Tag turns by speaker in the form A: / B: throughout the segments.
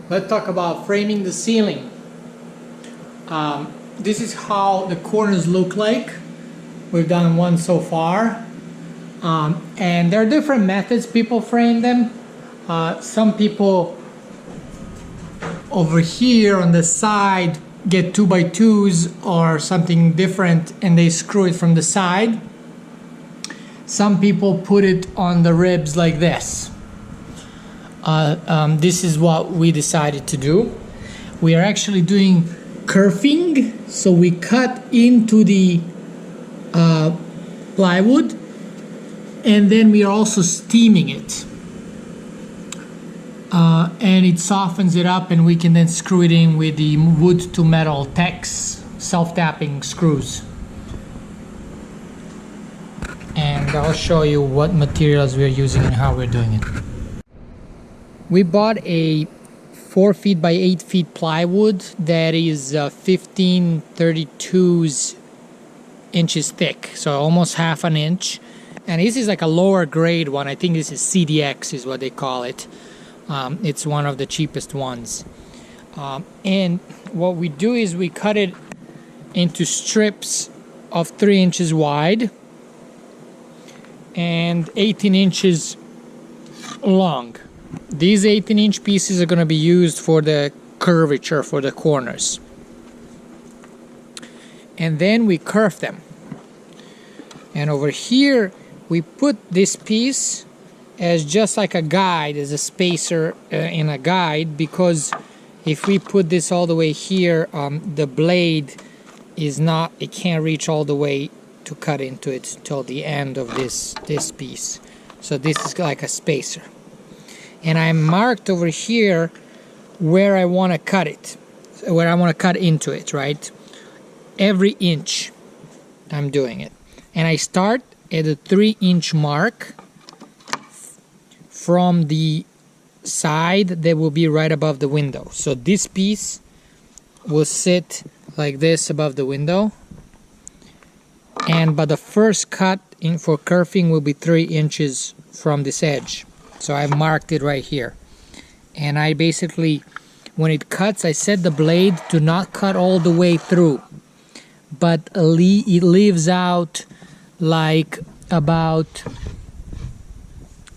A: Let's talk about framing the ceiling. This is how the corners look like. We've done one so far. And there are different methods people frame them. Some people over here on the side get 2x2s or something different and they screw it from the side. Some people put it on the ribs like this. This is what we decided to do. We are actually doing kerfing, so we cut into the plywood and then we are also steaming it. And it softens it up and we can then screw it in with the wood to metal Teks self-tapping screws. And I'll show you what materials we're using and how we're doing it. We bought a 4 feet by 8 feet plywood that is 1532 inches thick, so almost half an inch. And this is like a lower grade one. I think this is CDX is what they call it. It's one of the cheapest ones. And what we do is we cut it into strips of 3 inches wide and 18 inches long. These 18-inch pieces are going to be used for the curvature for the corners. And then we curve them. And over here we put this piece as just like a guide, as a spacer in a guide, because if we put this all the way here, the blade is not, it can't reach all the way to cut into it till the end of this piece. So this is like a spacer. And I marked over here where I want to cut it, where I want to cut into it, right? Every inch I'm doing it. And I start at a 3-inch mark from the side that will be right above the window. So this piece will sit like this above the window. But the first cut in for kerfing will be 3 inches from this edge. So I marked it right here. And I basically, when it cuts, I set the blade to not cut all the way through, but it leaves out like about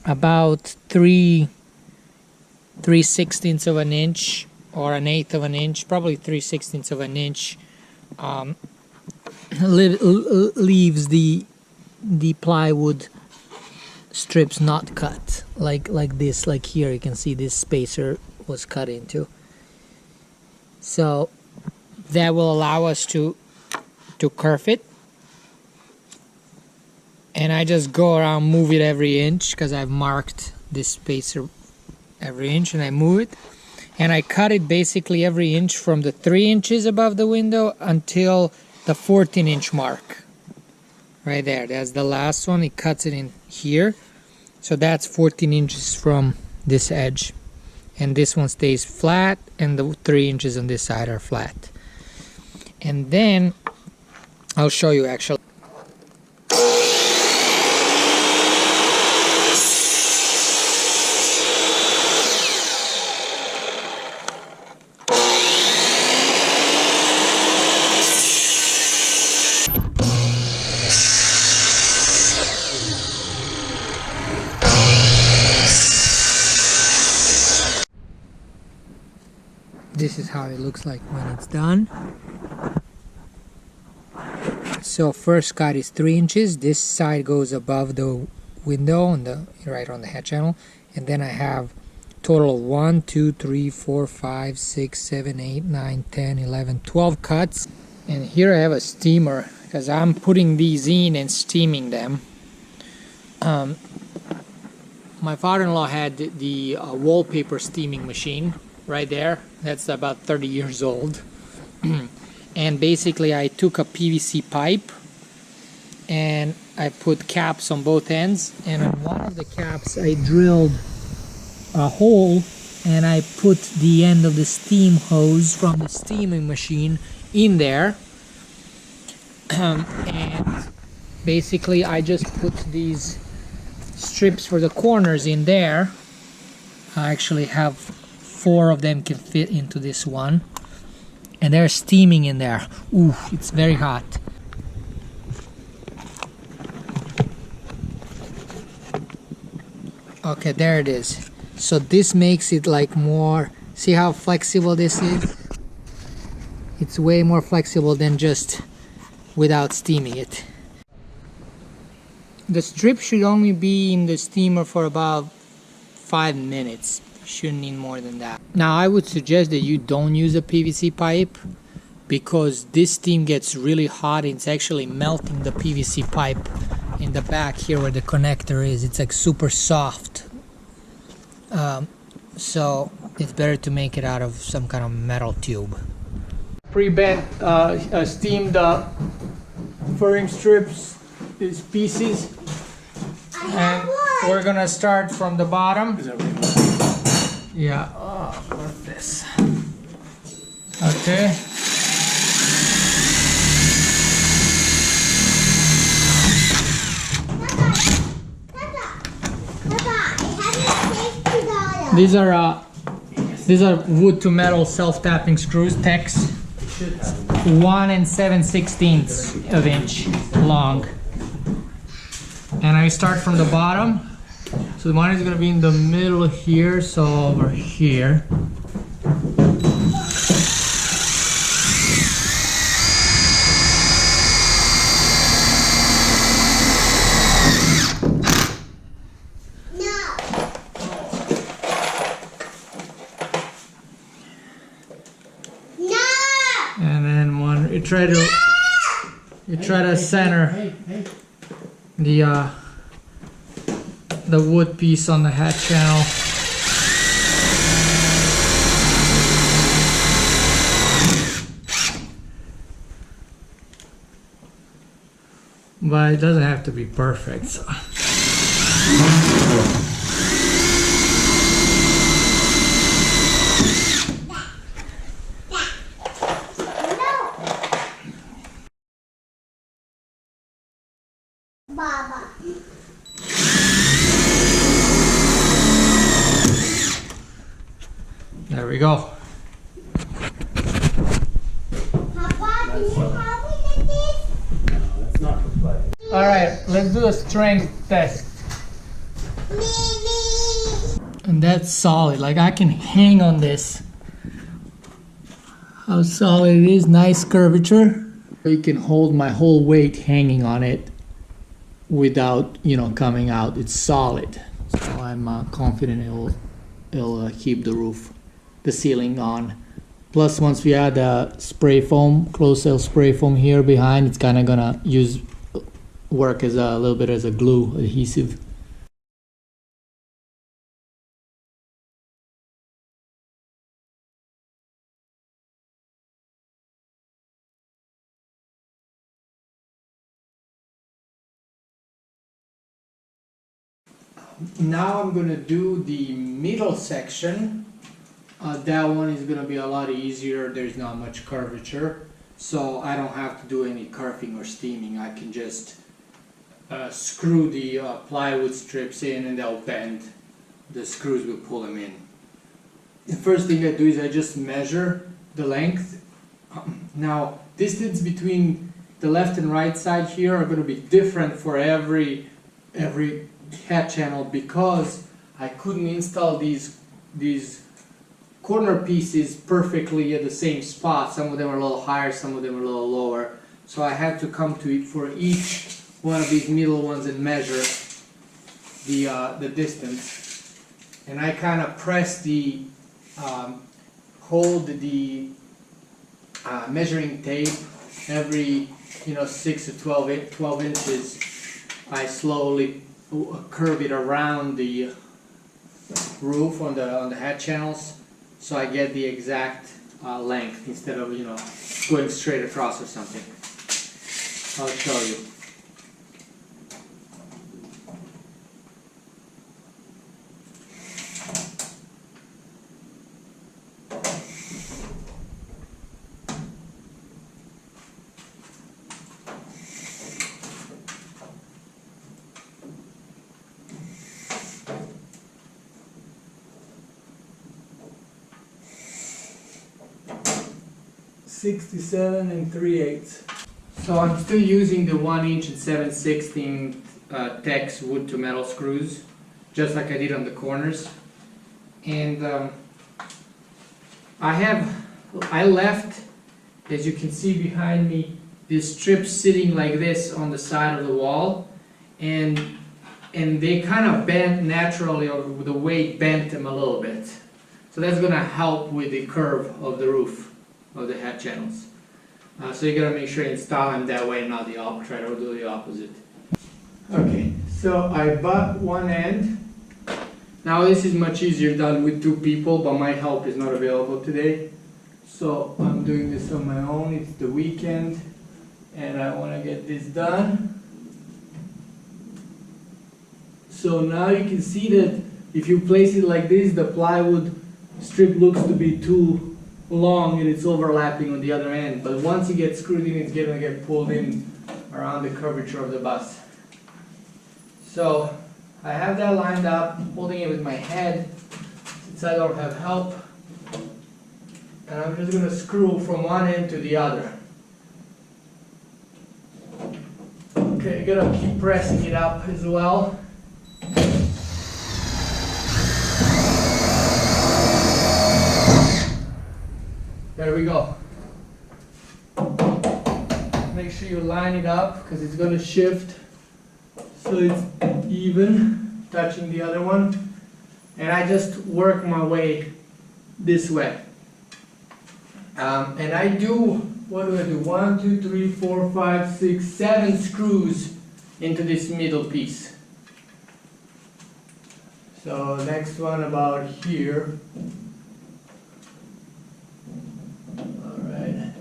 A: 3/16 of an inch or 1/8 of an inch, probably 3/16 of an inch. Leaves the plywood strips not cut, like this, like here you can see this spacer was cut into. So that will allow us to curve it. And I just go around, move it every inch because I've marked this spacer every inch, and I move it. And I cut it basically every inch from the 3 inches above the window until the 14-inch mark. Right there, that's the last one. It cuts it in here. So that's 14 inches from this edge. And this one stays flat, and the 3 inches on this side are flat. And then I'll show you actually. This is how it looks like when it's done. So first cut is 3 inches. This side goes above the window on the right on the head channel, and then I have total of 1, 2, 3, 4, 5, 6, 7, 8, 9, 10, 11, 12 cuts. And here I have a steamer because I'm putting these in and steaming them. My father-in-law had the wallpaper steaming machine right there. That's about 30 years old. And basically I took a PVC pipe and I put caps on both ends, and on one of the caps I drilled a hole and I put the end of the steam hose from the steaming machine in there. And basically I just put these strips for the corners in there. I actually have 4 of them can fit into this one. And they're steaming in there. Ooh, it's very hot. Okay, there it is. So this makes it like more, see how flexible this is? It's way more flexible than just without steaming it. The strip should only be in the steamer for about 5 minutes. Shouldn't need more than that. Now I would suggest that you don't use a PVC pipe because this steam gets really hot. It's actually melting the PVC pipe in the back here where the connector is. It's like super soft. So it's better to make it out of some kind of metal tube. Pre-bent steamed furring strips, these pieces. And we're gonna start from the bottom. Yeah, oh, what's this? Okay. These are wood to metal self-tapping screws, Teks. 1 7/16 of inch long. And I start from the bottom. So the one is going to be in the middle here, so over here. And then one, you try to center the wood piece on the hat channel. But it doesn't have to be perfect. So. There we go.
B: Papa, can you help me with this?
C: No, that's not for play.
A: All right, let's do a strength test.
B: Maybe.
A: And that's solid. Like I can hang on this. How solid it is. Nice curvature. You can hold my whole weight hanging on it without, coming out. It's solid. So I'm confident it'll keep the ceiling on. Plus, once we add spray foam, closed cell spray foam here behind, it's kind of gonna work as a little bit as a glue adhesive. Now I'm gonna do the middle section. That one is gonna be a lot easier. There's not much curvature, so I don't have to do any kerfing or steaming. I can just screw the plywood strips in and they'll bend. The screws will pull them in. The first thing I do is I just measure the length. Now, distance between the left and right side here are gonna be different for every hat channel because I couldn't install these corner pieces perfectly at the same spot. Some of them are a little higher, some of them are a little lower. So I had to come to it for each one of these middle ones and measure the distance. And I kind of press hold the measuring tape every 6 to 12 inches. I slowly curve it around the roof on the hat channels so I get the exact length instead of going straight across or something. I'll show you. 67 3/8. So I'm still using the 1" and 7/16 Teks wood to metal screws, just like I did on the corners. And I left, as you can see behind me, these strips sitting like this on the side of the wall, and they kind of bent naturally, or the weight bent them a little bit. So that's going to help with the curve of the roof of the head channels. So you got to make sure you install them that way, not try to do the opposite. Okay, so I bought one end. Now this is much easier done with two people, but my help is not available today. So I'm doing this on my own. It's the weekend and I want to get this done. So now you can see that if you place it like this, the plywood strip looks to be too long and it's overlapping on the other end. But once you get screwed in, it's going to get pulled in around the curvature of the bus. So I have that lined up, holding it with my head since I don't have help. And I'm just going to screw from one end to the other. Okay, you gotta keep pressing it up as well. There we go. Make sure you line it up because it's going to shift so it's even, touching the other one. And I just work my way this way. And I do, what do I do? 1, 2, 3, 4, 5, 6, 7 screws into this middle piece. So next one about here. Alright.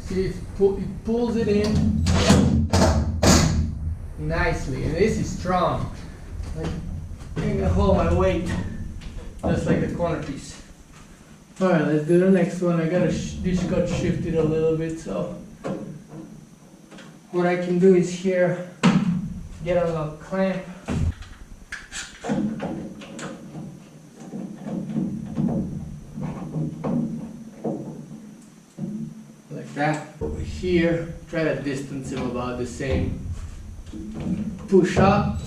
A: See, it pulls it in nicely, and this is strong. Like, I can hold my weight, just like the corner piece. Alright, let's do the next one. I got this got shifted a little bit, so what I can do is here, get a little clamp. Like that. Over here, try to distance him about the same. Push up.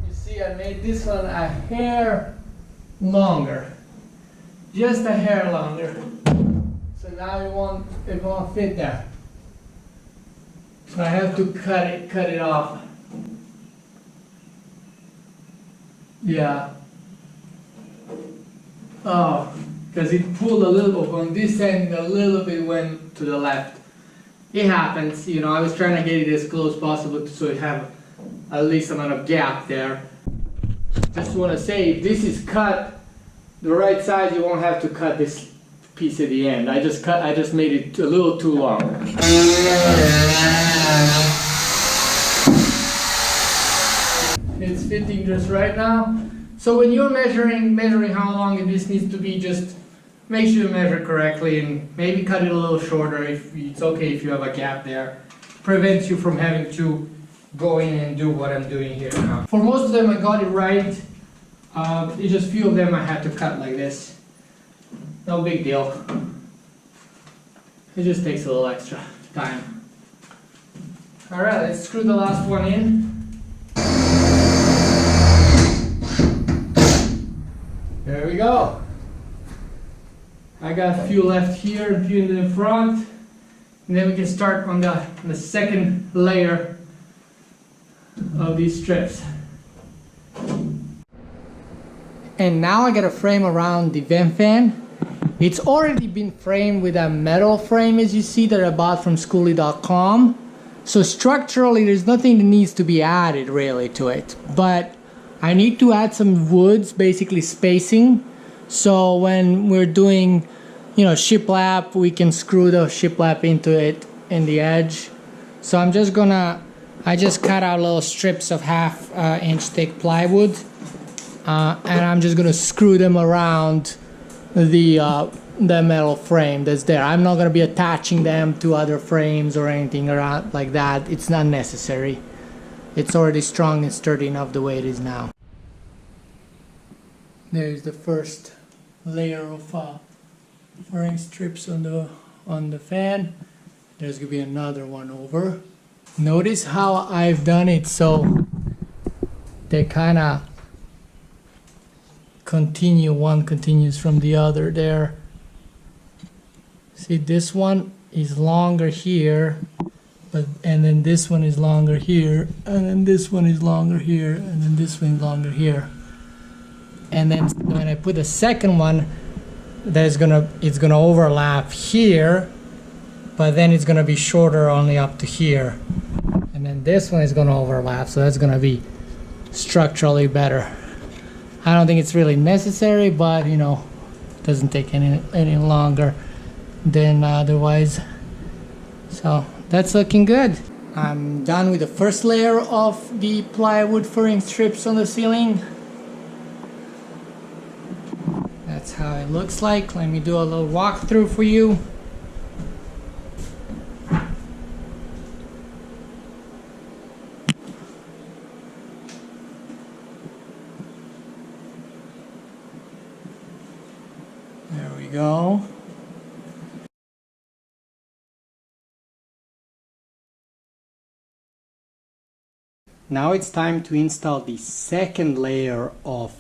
A: You see, I made this one a hair longer. Just a hair longer. So now it won't fit there. So I have to cut it off. Yeah. Oh, because it pulled a little bit on this end, a little bit went to the left. It happens, you know, I was trying to get it as close as possible so it have at least amount of gap there. Just want to say, if this is cut the right size, you won't have to cut this piece at the end. I just made it a little too long. It's fitting just right now. So when you're measuring how long this needs to be, just make sure you measure correctly and maybe cut it a little shorter if it's okay if you have a gap there. Prevents you from having to go in and do what I'm doing here now. For most of them I got it right. It's just a few of them I had to cut like this. No big deal. It just takes a little extra time. Alright, let's screw the last one in. There we go. I got a few left here, a few in the front. And then we can start on the second layer of these strips. And now I got a frame around the vent fan. It's already been framed with a metal frame, as you see, that I bought from Skoolie.com. So structurally there's nothing that needs to be added really to it. But I need to add some woods, basically spacing, So when we're doing, you know, shiplap, we can screw the shiplap into it in the edge. So I just cut out little strips of 1/2 inch thick plywood, and I'm just gonna screw them around the metal frame that's there. I'm not gonna be attaching them to other frames or anything around like that. It's not necessary. It's already strong and sturdy enough the way it is now. There's the first layer of furring strips on the fan. There's gonna be another one over. Notice how I've done it so they kind of continue. One continues from the other there. See, this one is longer here, and then this one is longer here, and then this one is longer here, and then this one is longer here. And then when I put the second one, it's gonna overlap here, but then it's gonna be shorter only up to here. And then this one is gonna overlap, so that's gonna be structurally better. I don't think it's really necessary, but you know, it doesn't take any longer than otherwise. So that's looking good. I'm done with the first layer of the plywood furring strips on the ceiling. That's how it looks like. Let me do a little walkthrough for you. There we go. Now it's time to install the second layer of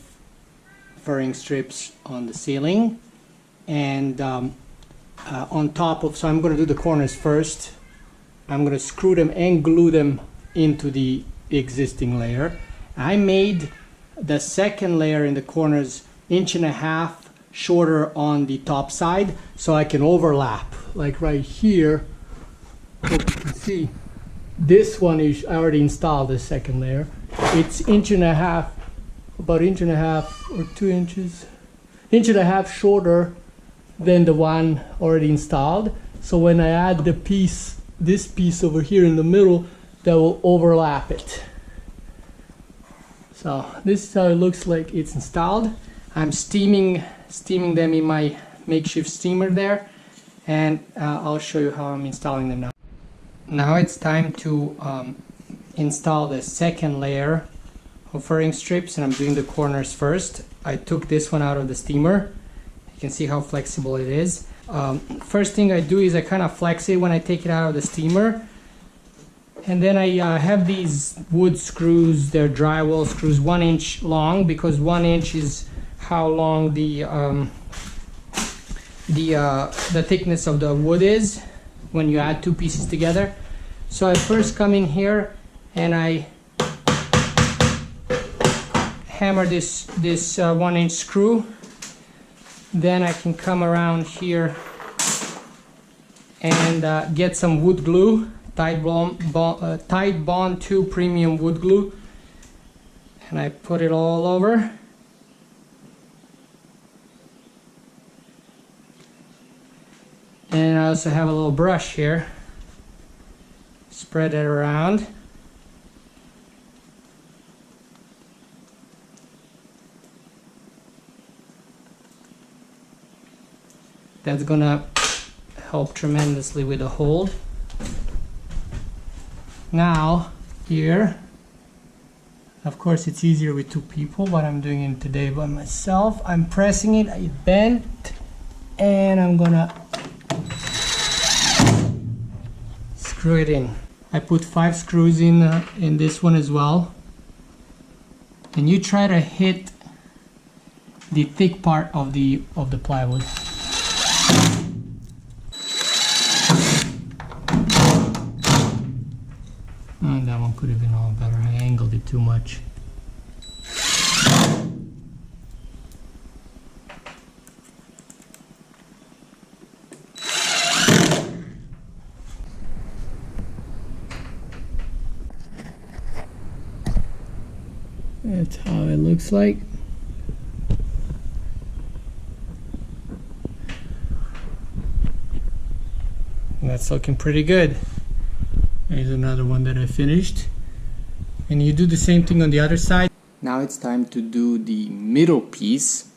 A: furring strips on the ceiling, and on top of, so I'm going to do the corners first. I'm going to screw them and glue them into the existing layer. I made the second layer in the corners 1.5 inches shorter on the top side, so I can overlap, like right here. Hope you can see. This one is, I already installed the second layer. It's 1.5 inches, about 1.5 inches or 2 inches, 1.5 inches shorter than the one already installed. So when I add the piece, this piece over here in the middle, that will overlap it. So this is how it looks like it's installed. I'm steaming them in my makeshift steamer there, and I'll show you how I'm installing them now. Now it's time to install the second layer of furring strips, and I'm doing the corners first. I took this one out of the steamer. You can see how flexible it is. First thing I do is I kind of flex it when I take it out of the steamer, and then I have these wood screws. They're drywall screws, 1 inch long, because 1 inch is how long the thickness of the wood is when you add two pieces together. So I first come in here and I hammer this 1 inch screw. Then I can come around here and get some wood glue, Titebond 2 premium wood glue, and I put it all over. And I also have a little brush here. Spread it around. That's gonna help tremendously with the hold. Now here, of course it's easier with two people, but I'm doing it today by myself. I'm pressing it, it bent, and I'm gonna screw it in. I put 5 screws in this one as well, and you try to hit the thick part of the plywood. Oh, that one could have been all better. I angled it too much. That's how it looks like. That's looking pretty good. Here's another one that I finished. And you do the same thing on the other side. Now it's time to do the middle piece.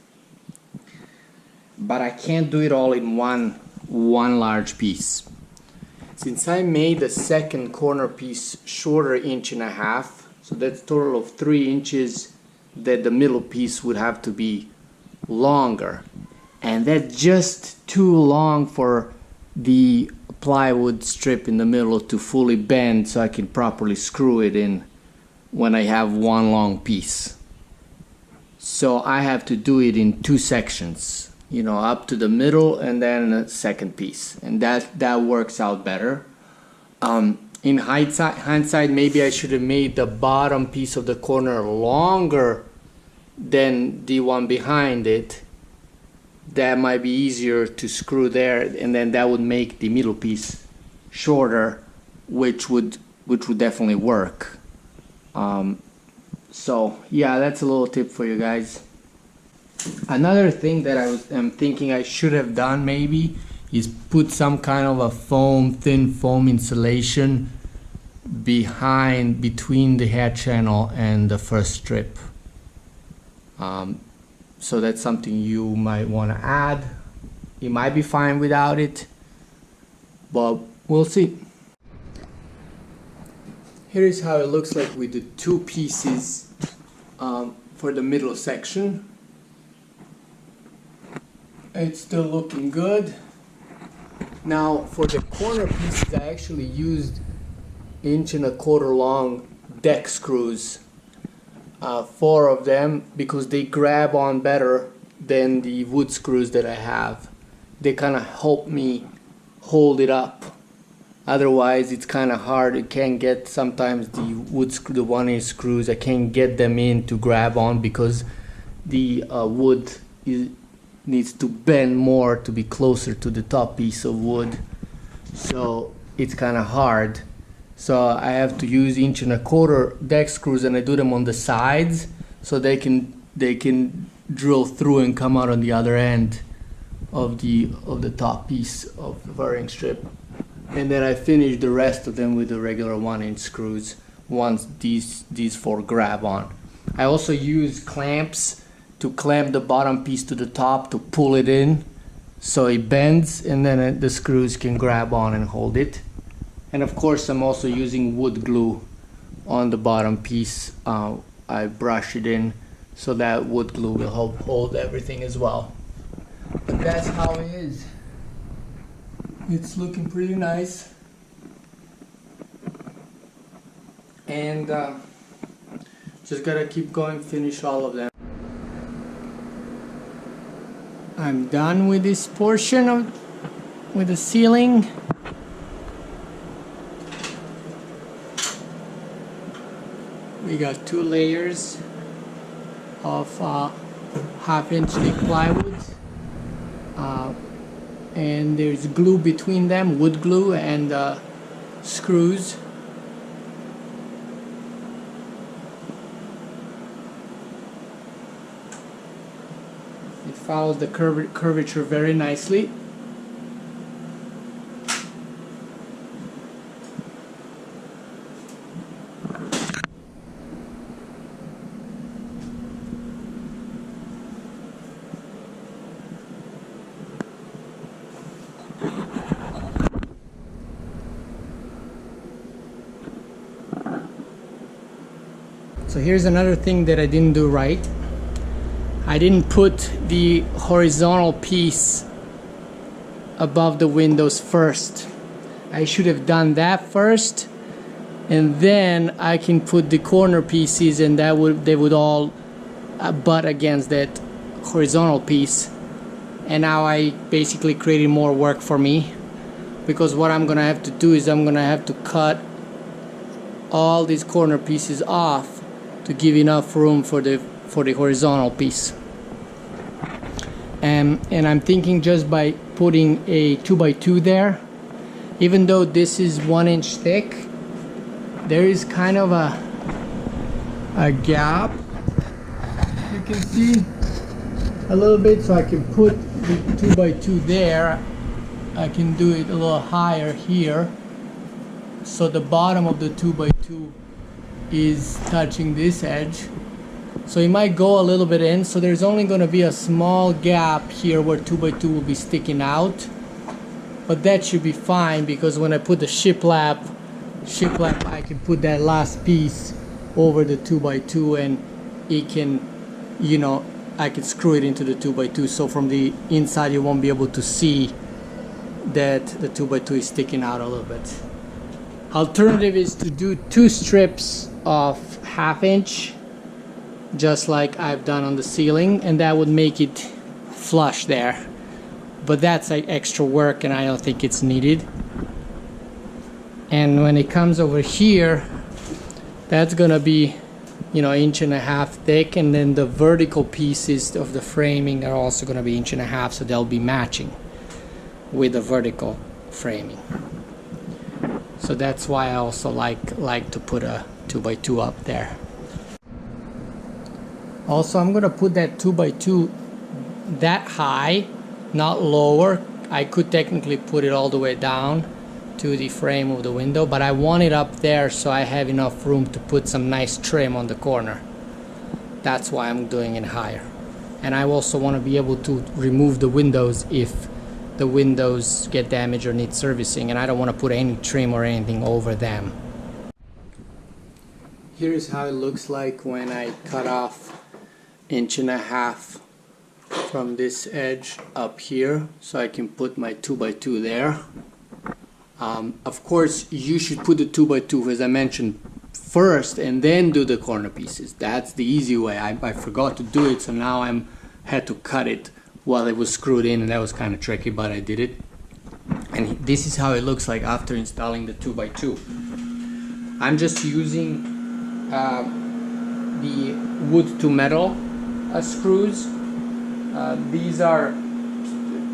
A: But I can't do it all in one large piece. Since I made the second corner piece shorter 1.5 inches, so that's a total of 3 inches, that the middle piece would have to be longer. And that's just too long for the plywood strip in the middle to fully bend so I can properly screw it in when I have one long piece. So I have to do it in 2 sections, you know, up to the middle and then a second piece, and that works out better. In hindsight, maybe I should have made the bottom piece of the corner longer than the one behind it. That might be easier to screw there, and then that would make the middle piece shorter, which would definitely work. So yeah, that's a little tip for you guys. Another thing that I'm thinking I should have done maybe is put some kind of a thin foam insulation between the head channel and the first strip. So that's something you might want to add. You might be fine without it, but we'll see. Here is how it looks like with the 2 pieces for the middle section. It's still looking good. Now for the corner pieces, I actually used 1.25 inch long deck screws. 4 of them, because they grab on better than the wood screws that I have. They kind of help me hold it up. Otherwise it's kind of hard. You can't get sometimes the wood screw, the 1-inch screws, I can't get them in to grab on because the wood needs to bend more to be closer to the top piece of wood. So it's kind of hard. So I have to use 1.25 inch deck screws, and I do them on the sides so they can drill through and come out on the other end of the top piece of the varying strip. And then I finish the rest of them with the regular 1-inch screws once these 4 grab on. I also use clamps to clamp the bottom piece to the top to pull it in so it bends, and then the screws can grab on and hold it. And of course I'm also using wood glue on the bottom piece. I brush it in so that wood glue will help hold everything as well. But that's how it is. It's looking pretty nice. And just gotta keep going, finish all of them. I'm done with this portion with the ceiling. We got 2 layers of 1/2 inch thick plywood, and there's glue between them, wood glue and screws. It follows the curvature very nicely. So here's another thing that I didn't do right. I didn't put the horizontal piece above the windows first. I should have done that first, and then I can put the corner pieces, and they would all butt against that horizontal piece. And now I basically created more work for me, because what I'm gonna have to do is I'm gonna have to cut all these corner pieces off to give enough room for the horizontal piece. And I'm thinking just by putting a 2x2 there, even though this is 1 inch thick, there is kind of a gap, you can see a little bit, so I can put the 2x2 there I can do it a little higher here, so the bottom of the 2x2 is touching this edge. So it might go a little bit in, so there's only going to be a small gap here where 2x2 will be sticking out, but that should be fine, because when I put the shiplap I can put that last piece over the 2x2 and it can, you know, I can screw it into the 2x2, so from the inside you won't be able to see that the 2x2 is sticking out a little bit. Alternative is to do 2 strips of 1/2 inch, just like I've done on the ceiling, and that would make it flush there, but that's like extra work and I don't think it's needed. And when it comes over here, that's gonna be, you know, 1.5 inches thick, and then the vertical pieces of the framing are also gonna be 1.5 inches, so they'll be matching with the vertical framing. So that's why I also like to put a 2x2 up there. Also, I'm gonna put that 2x2 that high, not lower. I could technically put it all the way down to the frame of the window, but I want it up there so I have enough room to put some nice trim on the corner. That's why I'm doing it higher. And I also want to be able to remove the windows if the windows get damaged or need servicing, and I don't want to put any trim or anything over them. Here's how it looks like when I cut off 1.5 inches from this edge up here, so I can put my 2x2 there. Of course, you should put the 2x2, as I mentioned, first and then do the corner pieces. That's the easy way. I forgot to do it, so now I had to cut it while it was screwed in, and that was kind of tricky, but I did it. And this is how it looks like after installing the 2x2. I'm just using the wood to metal screws. These are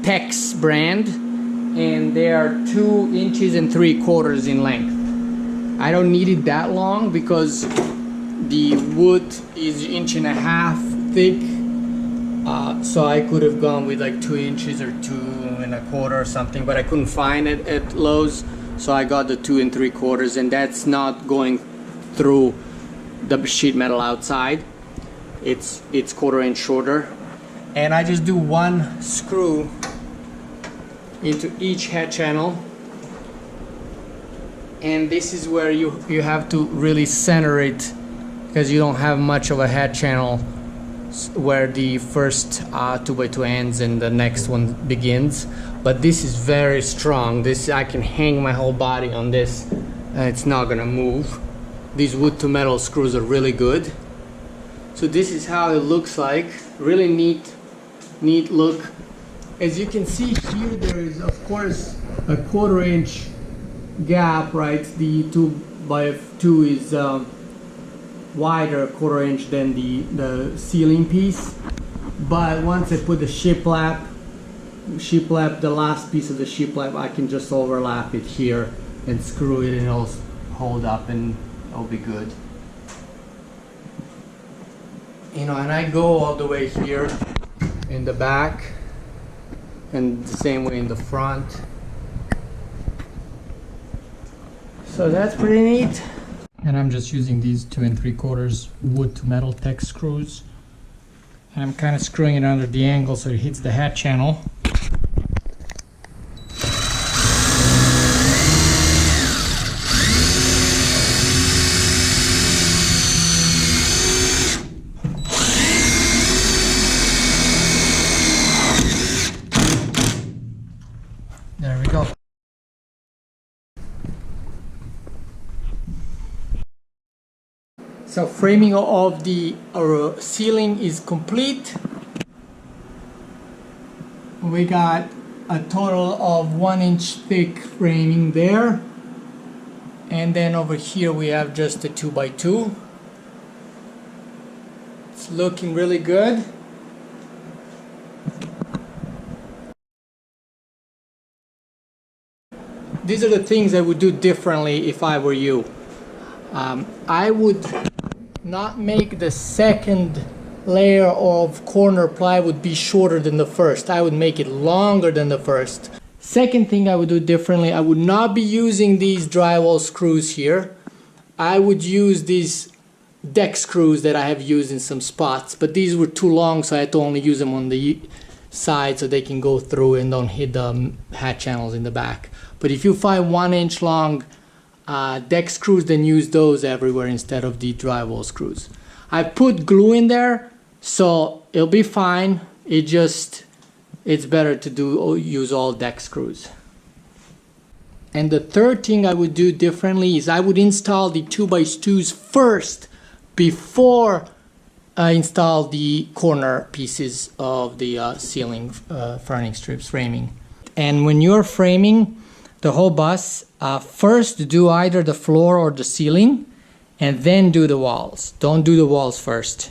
A: Teks brand, and they are 2 3/4 inches in length. I don't need it that long because the wood is 1.5 inches thick, so I could have gone with like 2 inches or 2 1/4 or something, but I couldn't find it at Lowe's, so I got the 2 3/4, and that's not going through the sheet metal outside. It's 1/4 inch shorter, and I just do 1 screw into each head channel, and this is where you have to really center it, because you don't have much of a head channel where the first 2x2 ends and the next one begins. But this is very strong. This, I can hang my whole body on this and it's not gonna move. These wood to metal screws are really good. So this is how it looks like. Really neat look. As you can see here, there is of course a 1/4 inch gap, right? The 2x2 is wider, 1/4 inch than the ceiling piece. But once I put the shiplap, the last piece of the shiplap, I can just overlap it here and screw it, and it'll hold up and it'll be good. You know, and I go all the way here in the back, and the same way in the front. So that's pretty neat. And I'm just using these 2 3/4 wood to metal Teks screws, and I'm kind of screwing it under the angle so it hits the head channel. There we go. So framing of the ceiling is complete. We got a total of 1 inch thick framing there, and then over here we have just a 2x2. It's looking really good. These are the things I would do differently if I were you. I would not make the second layer of corner plywood be shorter than the first. I would make it longer than the first. Second thing I would do differently, I would not be using these drywall screws here. I would use these deck screws that I have used in some spots, but these were too long, so I had to only use them on the side so they can go through and don't hit the hat channels in the back. But if you find 1 inch long deck screws, then use those everywhere instead of the drywall screws. I put glue in there, so it'll be fine. It's better to use all deck screws. And the third thing I would do differently is I would install the 2x2s first before I install the corner pieces of the ceiling furring strips framing. And when you're framing the whole bus, first do either the floor or the ceiling and then do the walls. Don't do the walls first.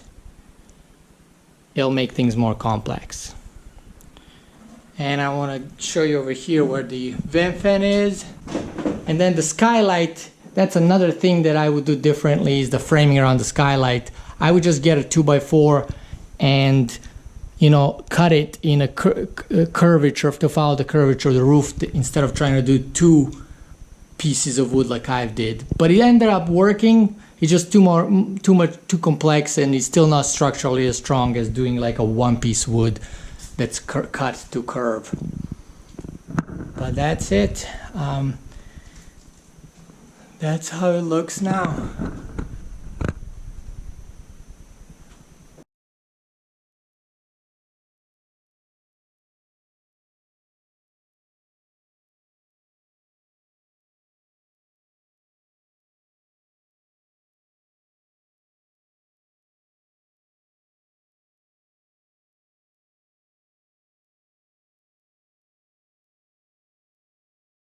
A: It'll make things more complex. And I want to show you over here where the vent fan is. And then the skylight, that's another thing that I would do differently, is the framing around the skylight. I would just get a 2x4 and, you know, cut it in a curvature to follow the curvature of the roof instead of trying to do 2 pieces of wood like I did. But it ended up working. It's just too complex, and it's still not structurally as strong as doing like a 1-piece wood that's cut to curve. But that's it. That's how it looks now.